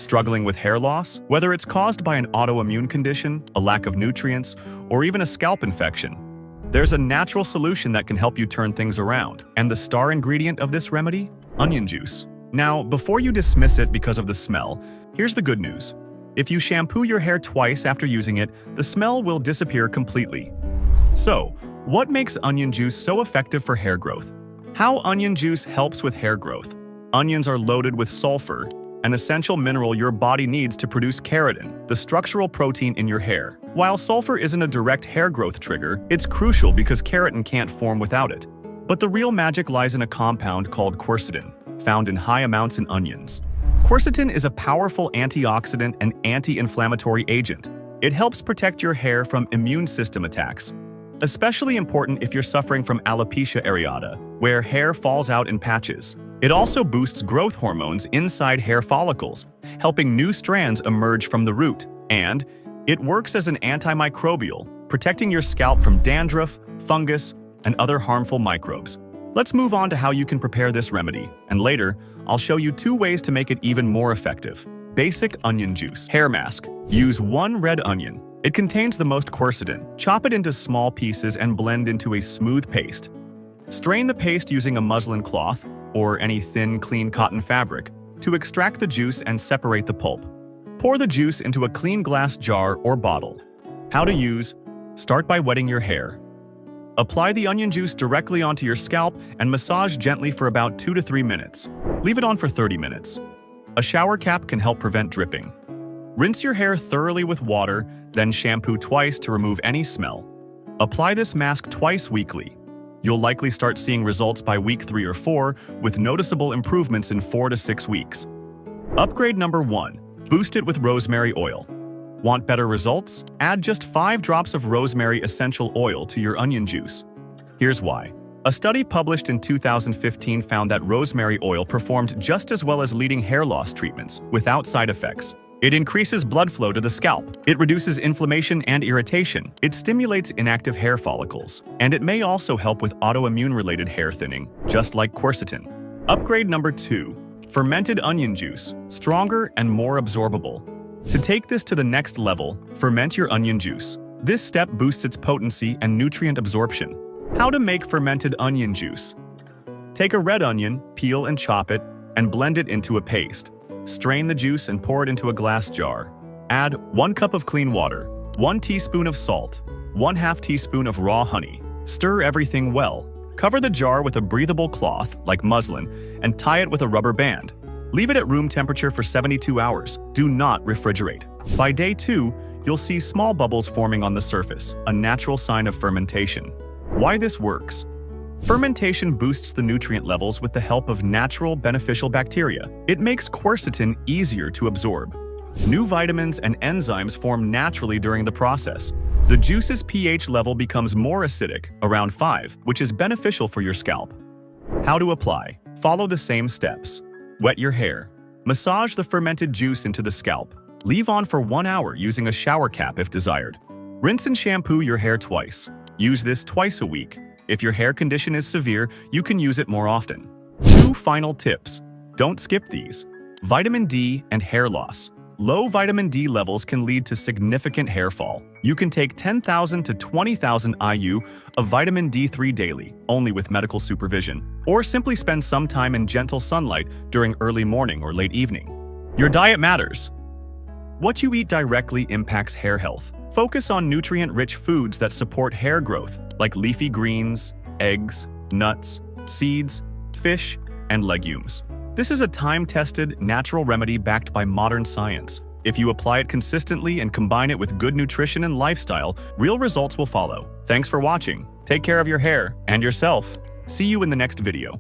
Struggling with hair loss? Whether it's caused by an autoimmune condition, a lack of nutrients, or even a scalp infection, there's a natural solution that can help you turn things around. And the star ingredient of this remedy? Onion juice. Now, before you dismiss it because of the smell, here's the good news. If you shampoo your hair twice after using it, the smell will disappear completely. So, what makes onion juice so effective for hair growth? How onion juice helps with hair growth? Onions are loaded with sulfur, an essential mineral your body needs to produce keratin, the structural protein in your hair. While sulfur isn't a direct hair growth trigger, it's crucial because keratin can't form without it. But the real magic lies in a compound called quercetin, found in high amounts in onions. Quercetin is a powerful antioxidant and anti-inflammatory agent. It helps protect your hair from immune system attacks, especially important if you're suffering from alopecia areata, where hair falls out in patches. It also boosts growth hormones inside hair follicles, helping new strands emerge from the root. And it works as an antimicrobial, protecting your scalp from dandruff, fungus, and other harmful microbes. Let's move on to how you can prepare this remedy, and later, I'll show you 2 ways to make it even more effective. Basic onion juice. Hair mask. Use 1 red onion. It contains the most quercetin. Chop it into small pieces and blend into a smooth paste. Strain the paste using a muslin cloth, or any thin, clean cotton fabric, to extract the juice and separate the pulp. Pour the juice into a clean glass jar or bottle. How to use? Start by wetting your hair. Apply the onion juice directly onto your scalp and massage gently for about 2 to 3 minutes. Leave it on for 30 minutes. A shower cap can help prevent dripping. Rinse your hair thoroughly with water, then shampoo twice to remove any smell. Apply this mask twice weekly. You'll likely start seeing results by week 3 or 4, with noticeable improvements in 4 to 6 weeks. Upgrade number 1. Boost it with rosemary oil. Want better results? Add just 5 drops of rosemary essential oil to your onion juice. Here's why. A study published in 2015 found that rosemary oil performed just as well as leading hair loss treatments, without side effects. It increases blood flow to the scalp. It reduces inflammation and irritation. It stimulates inactive hair follicles. And it may also help with autoimmune-related hair thinning, just like quercetin. Upgrade number 2. Fermented onion juice. Stronger and more absorbable. To take this to the next level, ferment your onion juice. This step boosts its potency and nutrient absorption. How to make fermented onion juice. Take a red onion, peel and chop it, and blend it into a paste. Strain the juice and pour it into a glass jar. Add 1 cup of clean water, 1 teaspoon of salt, 1/2 teaspoon of raw honey. Stir everything well. Cover the jar with a breathable cloth, like muslin, and tie it with a rubber band. Leave it at room temperature for 72 hours. Do not refrigerate. By day 2, you'll see small bubbles forming on the surface, a natural sign of fermentation. Why this works? Fermentation boosts the nutrient levels with the help of natural, beneficial bacteria. It makes quercetin easier to absorb. New vitamins and enzymes form naturally during the process. The juice's pH level becomes more acidic, around 5, which is beneficial for your scalp. How to apply? Follow the same steps. Wet your hair. Massage the fermented juice into the scalp. Leave on for 1 hour using a shower cap if desired. Rinse and shampoo your hair twice. Use this twice a week. If your hair condition is severe, you can use it more often. 2 final tips. Don't skip these. Vitamin D and hair loss. Low vitamin D levels can lead to significant hair fall. You can take 10,000 to 20,000 IU of vitamin D3 daily, only with medical supervision, or simply spend some time in gentle sunlight during early morning or late evening. Your diet matters. What you eat directly impacts hair health. Focus on nutrient-rich foods that support hair growth, like leafy greens, eggs, nuts, seeds, fish, and legumes. This is a time-tested, natural remedy backed by modern science. If you apply it consistently and combine it with good nutrition and lifestyle, real results will follow. Thanks for watching. Take care of your hair and yourself. See you in the next video.